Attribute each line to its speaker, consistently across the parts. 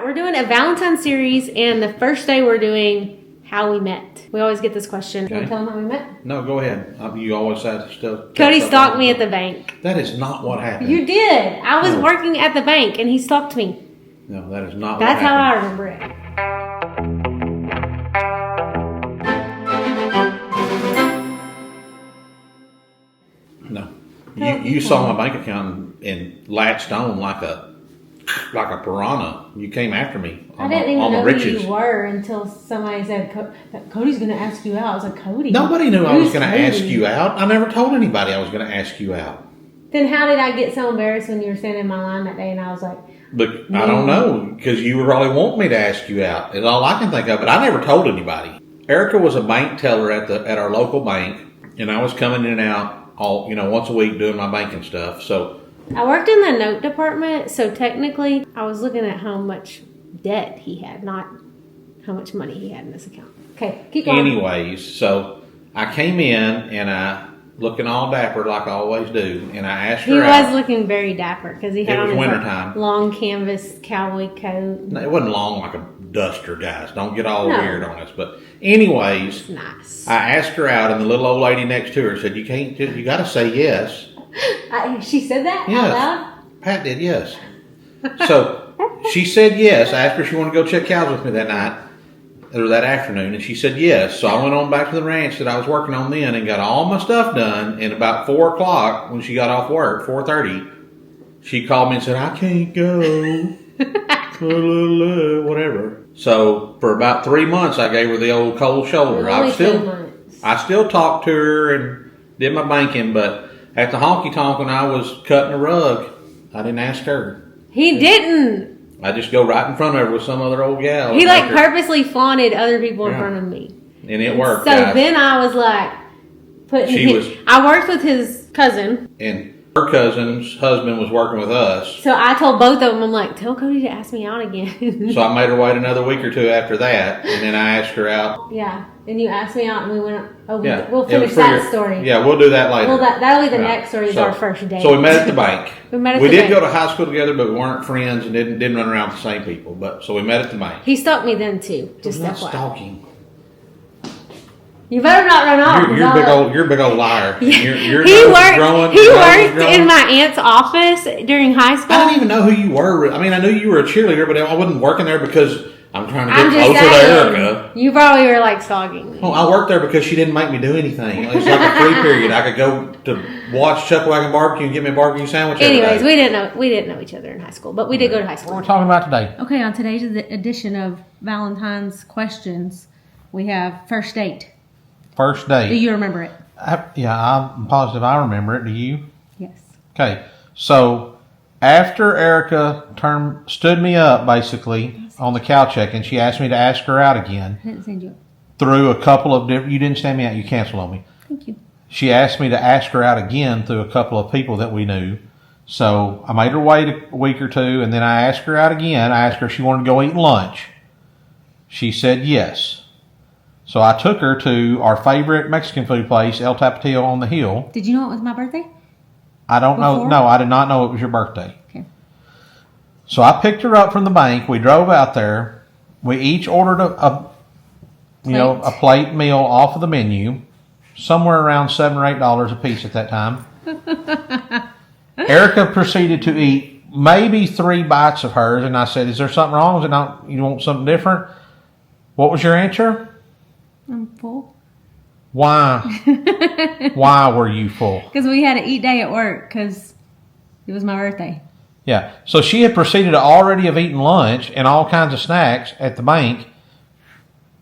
Speaker 1: we're doing a Valentine's series, and the first day we're doing how we met. We always get this question.
Speaker 2: Okay.
Speaker 1: You want to tell them how we met?
Speaker 2: No, go ahead. You always have to still.
Speaker 1: Cody stalked me at the bank.
Speaker 2: That is not what happened.
Speaker 1: You did. I was working at the bank, and he stalked me.
Speaker 2: No, that is not
Speaker 1: That's
Speaker 2: what happened.
Speaker 1: how I remember it.
Speaker 2: No. You saw my bank account and latched on like a piranha. You came after me.
Speaker 1: I didn't even know who you were until somebody said, Cody's going to ask you out. I was like, Cody?
Speaker 2: Nobody knew I was going to ask you out. I never told anybody I was going to ask you out.
Speaker 1: Then how did I get so embarrassed when you were standing in my line that day and I was like...
Speaker 2: But I don't know, because you were probably wanting me to ask you out. That's all I can think of, but I never told anybody. Erica was a bank teller at our local bank, and I was coming in and out once a week doing my banking stuff. So
Speaker 1: I worked in the note department, so technically I was looking at how much debt he had, not how much money he had in this account. Okay, keep going.
Speaker 2: Anyways, so I came in and I looking all dapper like I always do, and I asked her out.
Speaker 1: He was looking very dapper because he had on his long canvas cowboy coat.
Speaker 2: No, it wasn't long like a duster, guys. Don't get all weird on us. But anyways,
Speaker 1: nice.
Speaker 2: I asked her out, and the little old lady next to her said, you got to say yes.
Speaker 1: She said that
Speaker 2: yes.
Speaker 1: out loud?
Speaker 2: Pat did, yes. So she said yes. I asked her if she wanted to go check cows with me that night. Or that afternoon, and she said yes. So I went on back to the ranch that I was working on then and got all my stuff done. And about 4 o'clock, when she got off work, 4:30, she called me and said, I can't go. Whatever. So for about 3 months, I gave her the old cold shoulder. I still talked to her and did my banking, but at the honky tonk when I was cutting a rug, I didn't ask her.
Speaker 1: He didn't.
Speaker 2: I just go right in front of her with some other old gal.
Speaker 1: He purposely flaunted other people in front of me.
Speaker 2: And it worked,
Speaker 1: So
Speaker 2: guys.
Speaker 1: then I was like, I worked with his cousin.
Speaker 2: And her cousin's husband was working with us.
Speaker 1: So I told both of them, I'm like, tell Cody to ask me out again.
Speaker 2: So I made her wait another week or two after that. And then I asked her out.
Speaker 1: Yeah. And you asked me out and we went,
Speaker 2: yeah,
Speaker 1: we'll finish that story.
Speaker 2: Yeah, we'll do that later.
Speaker 1: Well, that'll be the next story is our first date.
Speaker 2: So we met at the bank.
Speaker 1: We
Speaker 2: did go to high school together, but we weren't friends and didn't run around with the same people. So we met at the bank.
Speaker 1: He stalked me then too. Just
Speaker 2: not
Speaker 1: FYI.
Speaker 2: Stalking.
Speaker 1: You better not run off.
Speaker 2: You're a big old liar.
Speaker 1: He worked in my aunt's office during high school.
Speaker 2: I didn't even know who you were. I mean, I knew you were a cheerleader, but I wasn't working there because I'm trying to get closer to Erica.
Speaker 1: You probably were like stalking me.
Speaker 2: Well, I worked there because she didn't make me do anything. It was like a free period. I could go to watch Chuck Wagon Barbecue and get me a barbecue sandwich.
Speaker 1: Anyways, we didn't know each other in high school, but we did go to high school.
Speaker 2: What are we talking about today?
Speaker 1: Okay, on today's edition of Valentine's Questions, we have first date.
Speaker 2: First date.
Speaker 1: Do you remember it?
Speaker 2: I'm positive I remember it. Do you?
Speaker 1: Yes.
Speaker 2: Okay, so after Erica stood me up basically on the cow check, and she asked me to ask her out again.
Speaker 1: I didn't send you up.
Speaker 2: Through a couple of different... You didn't stand me out. You canceled on me.
Speaker 1: Thank you.
Speaker 2: She asked me to ask her out again through a couple of people that we knew. So I made her wait a week or two, and then I asked her out again. I asked her if she wanted to go eat lunch. She said yes. So I took her to our favorite Mexican food place, El Tapatio on the Hill.
Speaker 1: Did you know it was my birthday?
Speaker 2: I don't know. No, I did not know it was your birthday.
Speaker 1: Okay.
Speaker 2: So I picked her up from the bank. We drove out there. We each ordered a plate meal off of the menu, somewhere around $7 or $8 a piece at that time. Erica proceeded to eat maybe 3 bites of hers, and I said, "Is there something wrong? Is it not? You want something different?" What was your answer?
Speaker 1: I'm full.
Speaker 2: Why? Why were you full?
Speaker 1: Because we had an eat day at work because it was my birthday.
Speaker 2: Yeah. So she had proceeded to already have eaten lunch and all kinds of snacks at the bank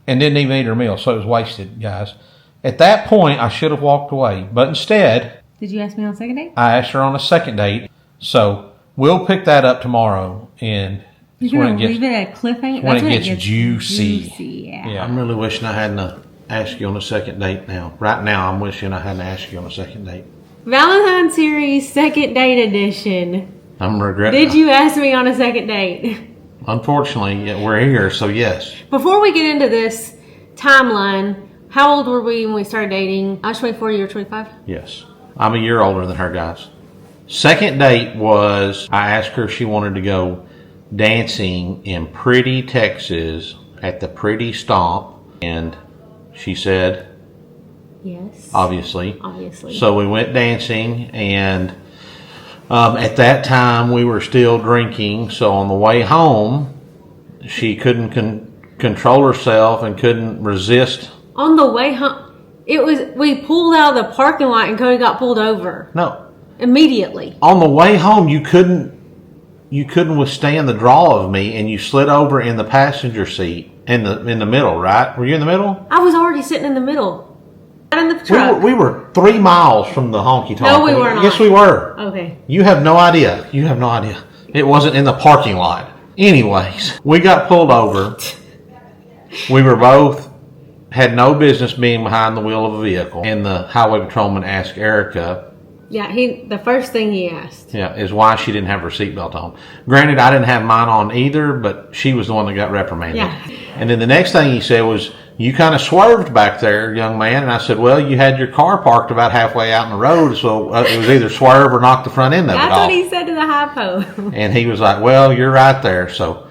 Speaker 2: and didn't even eat her meal. So it was wasted, guys. At that point, I should have walked away. But instead...
Speaker 1: Did you ask me on a second date?
Speaker 2: I asked her on a second date. So we'll pick that up tomorrow. And
Speaker 1: you're going to leave it at cliffhanger?
Speaker 2: When it gets juicy.
Speaker 1: Yeah.
Speaker 2: I'm really wishing I hadn't asked you on a second date now. Right now, I'm wishing I hadn't asked you on a second date.
Speaker 1: Valentine's Series Second Date Edition.
Speaker 2: I'm regretting.
Speaker 1: Did you ask me on a second date?
Speaker 2: Unfortunately, we're here, so yes.
Speaker 1: Before we get into this timeline, how old were we when we started dating? I was 24, you were 25?
Speaker 2: Yes. I'm a year older than her, guys. Second date was, I asked her if she wanted to go dancing in Pretty, Texas at the Pretty Stomp. And she said,
Speaker 1: yes.
Speaker 2: Obviously.
Speaker 1: Obviously.
Speaker 2: So we went dancing, and at that time we were still drinking. So on the way home, she couldn't control herself and couldn't resist.
Speaker 1: On the way home, we pulled out of the parking lot and Cody got pulled over.
Speaker 2: No.
Speaker 1: Immediately.
Speaker 2: On the way home, you couldn't withstand the draw of me, and you slid over in the passenger seat in the middle, right? Were you in the middle?
Speaker 1: I was already sitting in the middle. Not in the truck.
Speaker 2: We were 3 miles from the honky tonk.
Speaker 1: No, we were not.
Speaker 2: Yes, we were.
Speaker 1: Okay.
Speaker 2: You have no idea. It wasn't in the parking lot. Anyways, we got pulled over. We were both had no business being behind the wheel of a vehicle, and the highway patrolman asked Erica.
Speaker 1: Yeah, the first thing he asked.
Speaker 2: Yeah, is why she didn't have her seatbelt on. Granted, I didn't have mine on either, but she was the one that got reprimanded.
Speaker 1: Yeah.
Speaker 2: And then the next thing he said was, you kind of swerved back there, young man. And I said, well, you had your car parked about halfway out in the road, so it was either swerve or knock the front end of it off.
Speaker 1: That's what he said to the hypo.
Speaker 2: And he was like, well, you're right there, so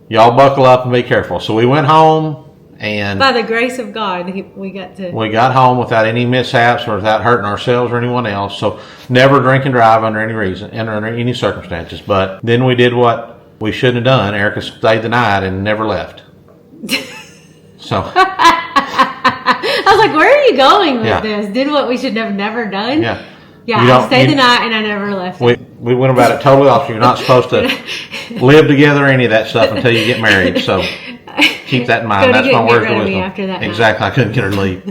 Speaker 2: y'all buckle up and be careful. So we went home. And
Speaker 1: by the grace of God, we
Speaker 2: got home without any mishaps or without hurting ourselves or anyone else. So never drink and drive under any circumstances. But then we did what we shouldn't have done. Erica stayed the night and never left. So
Speaker 1: I was like, where are you going with this? Did what we should have never done?
Speaker 2: Yeah.
Speaker 1: Yeah, I stayed the night and I never left.
Speaker 2: We went about it totally off. You're not supposed to live together or any of that stuff until you get married. So keep that in mind. That's my words of wisdom.
Speaker 1: After that
Speaker 2: exactly. I couldn't get her to leave.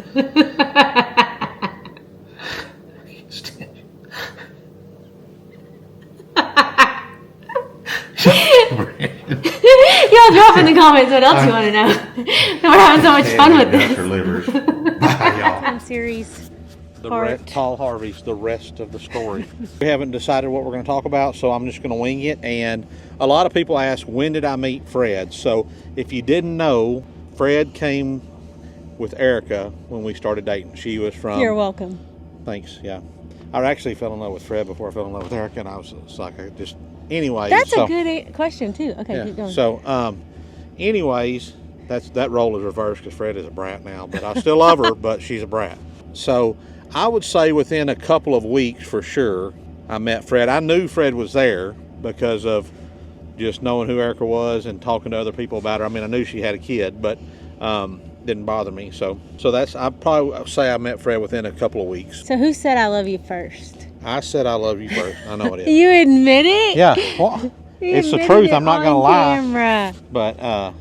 Speaker 1: Y'all drop in the comments what else you want to know. We're having so much fun with this.
Speaker 2: Bye, y'all.
Speaker 1: Series.
Speaker 2: Paul Harvey's The Rest of the Story. We haven't decided what we're going to talk about, so I'm just going to wing it. And a lot of people ask, when did I meet Fred? So if you didn't know, Fred came with Erica when we started dating. She was from...
Speaker 1: You're welcome.
Speaker 2: Thanks, yeah. I actually fell in love with Fred before I fell in love with Erica, and I was like, anyway.
Speaker 1: That's a good question, too. Okay,
Speaker 2: yeah.
Speaker 1: Keep going.
Speaker 2: So, anyways, that role is reversed because Fred is a brat now, but I still love her, but she's a brat. So I would say within a couple of weeks for sure, I met Fred. I knew Fred was there because of just knowing who Erica was and talking to other people about her. I mean, I knew she had a kid, but didn't bother me. So I probably say I met Fred within a couple of weeks.
Speaker 1: So who said I love you first?
Speaker 2: I said I love you first. I know it is.
Speaker 1: You admit it?
Speaker 2: Yeah. Well, it's the truth. I'm not going to lie.
Speaker 1: Camera.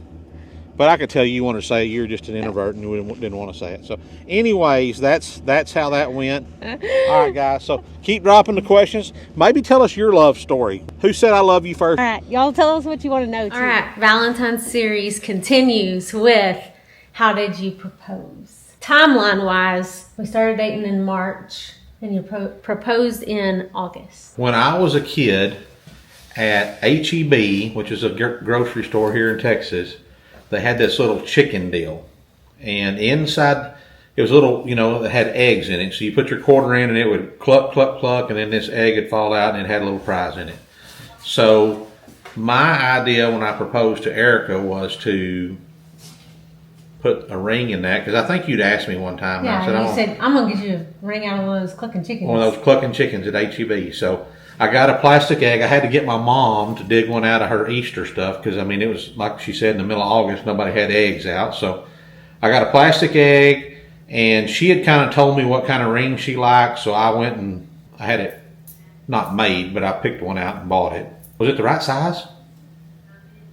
Speaker 2: But I could tell you wanted to say you're just an introvert and you didn't want to say it. So anyways, that's how that went. All right, guys. So keep dropping the questions. Maybe tell us your love story. Who said I love you first?
Speaker 1: All right. Y'all tell us what you want to know, too. All right. Valentine's series continues with how did you propose? Timeline-wise, we started dating in March and you proposed in August.
Speaker 2: When I was a kid at H-E-B, which is a grocery store here in Texas, they had this little chicken deal, and inside it was a little, that had eggs in it. So you put your quarter in, and it would cluck, cluck, cluck, and then this egg would fall out, and it had a little prize in it. So my idea when I proposed to Erica was to put a ring in that, because I think you'd asked me one time.
Speaker 1: Yeah,
Speaker 2: and
Speaker 1: you said, I'm going to get you a ring out of one of those clucking chickens.
Speaker 2: One of those clucking chickens at H-E-B. So I got a plastic egg. I had to get my mom to dig one out of her Easter stuff because, it was, like she said, in the middle of August, nobody had eggs out. So I got a plastic egg, and she had kind of told me what kind of ring she liked, so I went and I had it not made, but I picked one out and bought it. Was it the right size?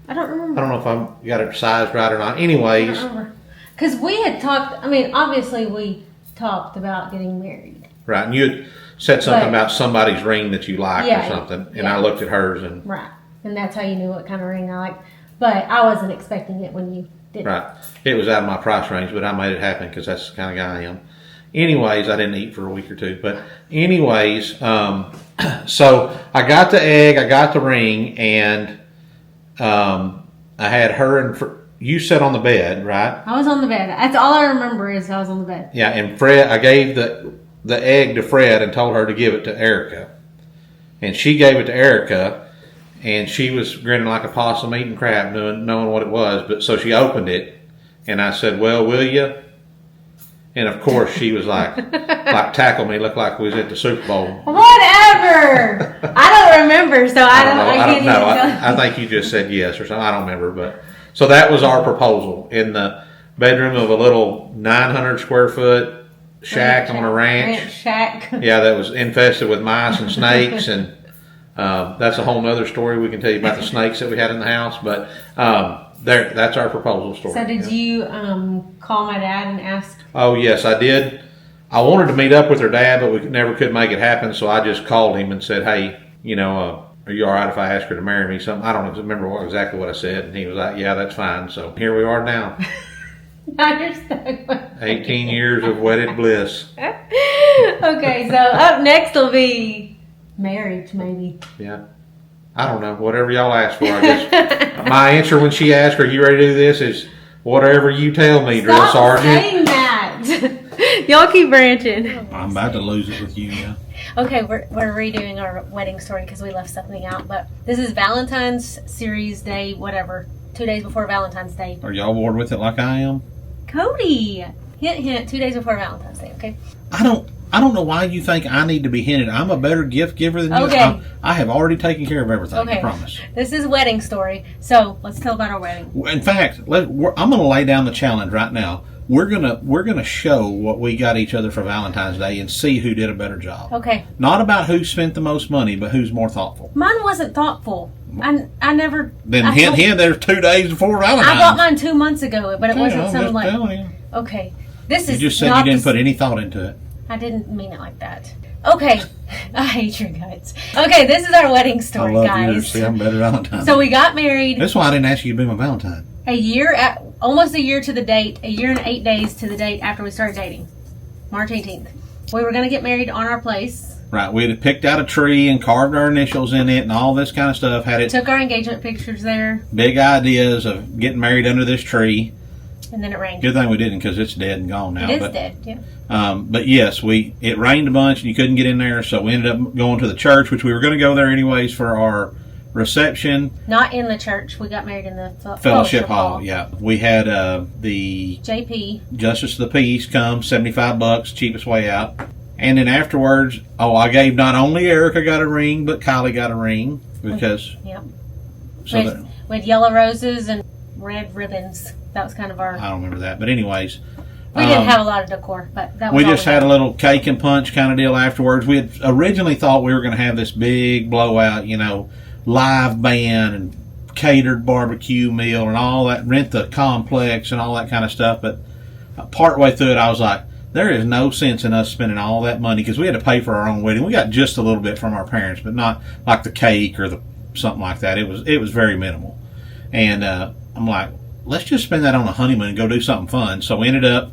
Speaker 1: I don't remember.
Speaker 2: I don't know if I got it sized right or not. Anyways.
Speaker 1: I don't remember. Because we had talked, obviously we talked about getting married.
Speaker 2: Right, and you had said something about somebody's ring that you liked or something, and I looked at hers and...
Speaker 1: Right, and that's how you knew what kind of ring I liked. But I wasn't expecting it when you did.
Speaker 2: Right, it was out of my price range, but I made it happen because that's the kind of guy I am. Anyways, I didn't eat for a week or two, but anyways, so I got the egg, I got the ring, and I had her and... You sat on the bed, right?
Speaker 1: I was on the bed. That's all I remember is I was on the bed.
Speaker 2: Yeah, and Fred, I gave the egg to Fred and told her to give it to Erica. And she gave it to Erica, and she was grinning like a possum eating crap, knowing what it was. But so she opened it, and I said, "Well, will you?" And of course, she was like tackle me, looked like we was at the Super Bowl.
Speaker 1: Whatever. I don't remember, so I don't know.
Speaker 2: I think you just said yes or something. I don't remember, but so that was our proposal in the bedroom of a little 900 square foot shack on a ranch.
Speaker 1: Ranch shack.
Speaker 2: Yeah, that was infested with mice and snakes, and that's a whole nother story we can tell you about the snakes that we had in the house. But that's our proposal story.
Speaker 1: So did you call my dad and ask?
Speaker 2: Oh yes, I did. I wanted to meet up with her dad, but we never could make it happen. So I just called him and said, "Hey, are you all right if I ask her to marry me?" Something I don't remember exactly what I said, and he was like, "Yeah, that's fine." So here we are now.
Speaker 1: Now you're stuck.
Speaker 2: 18 years of wedded bliss.
Speaker 1: Okay, so up next will be marriage, maybe.
Speaker 2: Yeah. I don't know. Whatever y'all ask for, I guess. My answer when she asked, "Are you ready to do this?" is whatever you tell me, Drill Sergeant.
Speaker 1: Saying that. Y'all keep branching.
Speaker 2: I'm about to lose it with you, yeah.
Speaker 1: Okay, we're redoing our wedding story because we left something out. But this is Valentine's series day, whatever. 2 days before Valentine's Day.
Speaker 2: Are y'all bored with it like I am?
Speaker 1: Cody, hint, hint. 2 days before Valentine's Day. Okay.
Speaker 2: I don't know why you think I need to be hinted. I'm a better gift giver than you.
Speaker 1: Okay.
Speaker 2: I have already taken care of everything.
Speaker 1: Okay.
Speaker 2: I promise.
Speaker 1: This is wedding story. So let's tell about our wedding.
Speaker 2: In fact, I'm going to lay down the challenge right now. We're gonna show what we got each other for Valentine's Day and see who did a better job.
Speaker 1: Okay.
Speaker 2: Not about who spent the most money, but who's more thoughtful.
Speaker 1: Mine wasn't thoughtful. I never.
Speaker 2: Then hint, there's 2 days before Valentine's.
Speaker 1: I bought mine 2 months ago, but it wasn't something like.
Speaker 2: Telling you.
Speaker 1: Okay. This is.
Speaker 2: You just said you didn't put any thought into it.
Speaker 1: I didn't mean it like that. Okay. I hate your guts. Okay, this is our wedding story,
Speaker 2: I love
Speaker 1: guys.
Speaker 2: yours. See, I'm better Valentine.
Speaker 1: So we got married.
Speaker 2: That's why I didn't ask you to be my Valentine.
Speaker 1: Almost a year to the date, a year and 8 days to the date after we started dating. March 18th. We were going to get married on our place.
Speaker 2: Right. We had picked out a tree and carved our initials in it and all this kind of stuff.
Speaker 1: Took our engagement pictures there.
Speaker 2: Big ideas of getting married under this tree.
Speaker 1: And then it rained.
Speaker 2: Good thing we didn't because it's dead and gone now.
Speaker 1: It is dead, yeah.
Speaker 2: But yes, it rained a bunch and you couldn't get in there, so we ended up going to the church, which we were going to go there anyways for our reception.
Speaker 1: Not in the church. We got married in the
Speaker 2: fellowship hall. Yeah, we had the
Speaker 1: JP
Speaker 2: Justice of the Peace come, $75, cheapest way out. And then afterwards, I gave not only Erica got a ring, but Kylie got a ring because.
Speaker 1: Yep.
Speaker 2: So
Speaker 1: we had yellow roses and red ribbons. That was kind of our.
Speaker 2: I don't remember that, but anyways.
Speaker 1: We didn't have a lot of decor, but that was.
Speaker 2: We just had a little cake and punch kind of deal afterwards. We had originally thought we were going to have this big blowout, live band and catered barbecue meal and all that, rent the complex and all that kind of stuff. But partway through it, I was like, there is no sense in us spending all that money because we had to pay for our own wedding. We got just a little bit from our parents, but not like the cake or something like that. It was very minimal. And I'm like, let's just spend that on a honeymoon and go do something fun. So we ended up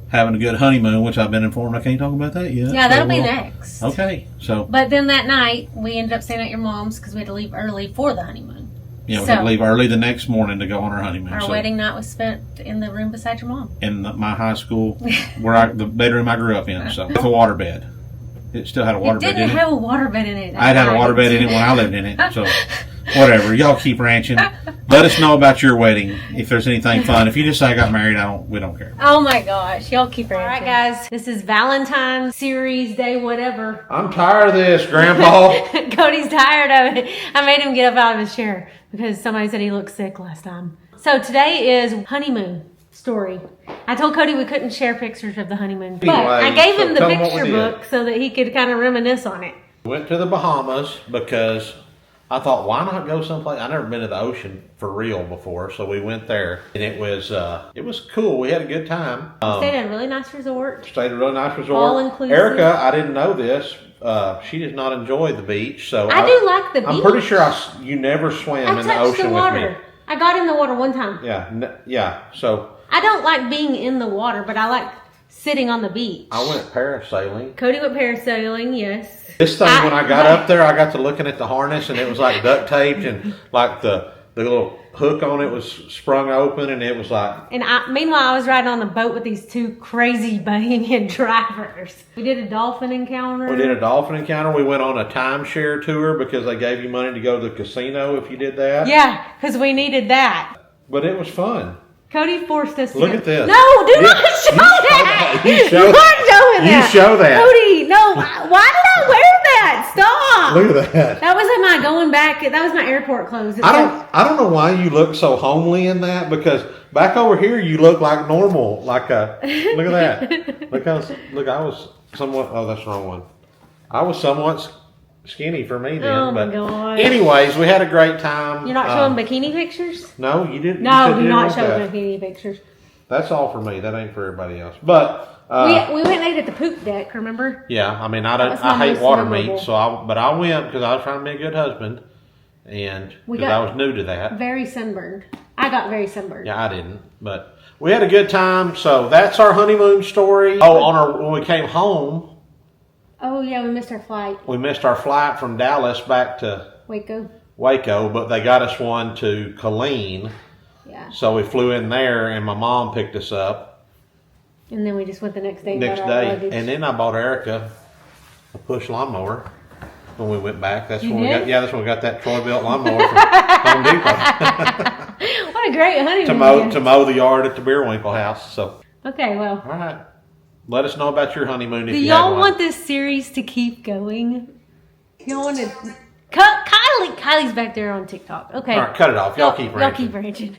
Speaker 2: having a good honeymoon, which I've been informed I can't talk about that yet.
Speaker 1: Yeah, that'll be next.
Speaker 2: Okay, so.
Speaker 1: But then that night, we ended up staying at your mom's because we had to leave early for the honeymoon.
Speaker 2: Yeah, we had to leave early the next morning to go on our honeymoon.
Speaker 1: Our wedding night was spent in the room beside your mom.
Speaker 2: In my high school, the bedroom I grew up in, so with a waterbed. It still had a waterbed in it.
Speaker 1: It didn't have a waterbed in it.
Speaker 2: I had a waterbed in it when I lived in it, so. Whatever, y'all keep ranching. Let us know about your wedding if there's anything fun. If you just say I got married, we don't care.
Speaker 1: Oh my gosh, y'all keep ranching. All right, guys, this is Valentine's series day, whatever.
Speaker 2: I'm tired of this, Grandpa.
Speaker 1: Cody's tired of it. I made him get up out of his chair because somebody said he looked sick last time. So today is honeymoon story. I told Cody we couldn't share pictures of the honeymoon, but I gave him the picture book so that he could kind of reminisce on it.
Speaker 2: We went to the Bahamas because I thought, why not go someplace? I've never been to the ocean for real before, so we went there, and it was cool. We had a good time.
Speaker 1: Stayed at a really nice resort.
Speaker 2: All
Speaker 1: inclusive.
Speaker 2: Erica, I didn't know this. She does not enjoy the beach, so
Speaker 1: I do like the beach.
Speaker 2: I'm pretty sure you never swam in the ocean with me.
Speaker 1: I got in the water one time.
Speaker 2: Yeah. So
Speaker 1: I don't like being in the water, but I like sitting on the beach.
Speaker 2: I went parasailing.
Speaker 1: Cody went parasailing, yes.
Speaker 2: This thing, when I got up there, I got to looking at the harness, and it was like duct taped, and like the little hook on it was sprung open, and it was like.
Speaker 1: And meanwhile, I was riding on the boat with these two crazy banging drivers. We did a dolphin encounter.
Speaker 2: We went on a timeshare tour because they gave you money to go to the casino if you did that.
Speaker 1: Yeah, because we needed that.
Speaker 2: But it was fun.
Speaker 1: Cody forced us to
Speaker 2: Look at this.
Speaker 1: No, do not show that.
Speaker 2: You show
Speaker 1: aren't showing that.
Speaker 2: You show that.
Speaker 1: Cody, no. Why did I wear that? Stop.
Speaker 2: Look at that.
Speaker 1: That was my going back. That was my airport clothes.
Speaker 2: I don't know why you look so homely in that, because back over here you look like normal. Like a look at that. Look, I was somewhat. Oh, that's the wrong one. I was somewhat skinny for me then.
Speaker 1: Oh,
Speaker 2: but
Speaker 1: my God.
Speaker 2: Anyways, we had a great time.
Speaker 1: You're not showing bikini pictures?
Speaker 2: No, you didn't.
Speaker 1: No, do not show bikini pictures.
Speaker 2: That's all for me. That ain't for everybody else. But
Speaker 1: we went and ate at the poop deck. Remember?
Speaker 2: Yeah, I mean, I hate water meat, so I went because I was trying to be a good husband, and because I was new to that.
Speaker 1: Very sunburned. I got very sunburned.
Speaker 2: Yeah, I didn't, but we had a good time. So that's our honeymoon story. Oh, when we came home.
Speaker 1: Oh yeah, we missed our flight.
Speaker 2: We missed our flight from Dallas back to Waco, but they got us one to Killeen.
Speaker 1: Yeah.
Speaker 2: So we flew in there, and my mom picked us up.
Speaker 1: And then we just went the next day.
Speaker 2: And then I bought Erica a push lawnmower when we went back. That's when we got that Troy-Bilt lawnmower from Home Depot.
Speaker 1: What a great honeymoon!
Speaker 2: to mow the yard at the Beerwinkle house. So
Speaker 1: okay, well,
Speaker 2: all right. Let us know about your honeymoon.
Speaker 1: Do y'all want this series to keep going? Y'all want to cut Kylie's back there on TikTok? Okay,
Speaker 2: all right, cut it off. Y'all keep ranching.
Speaker 1: Y'all keep ranching.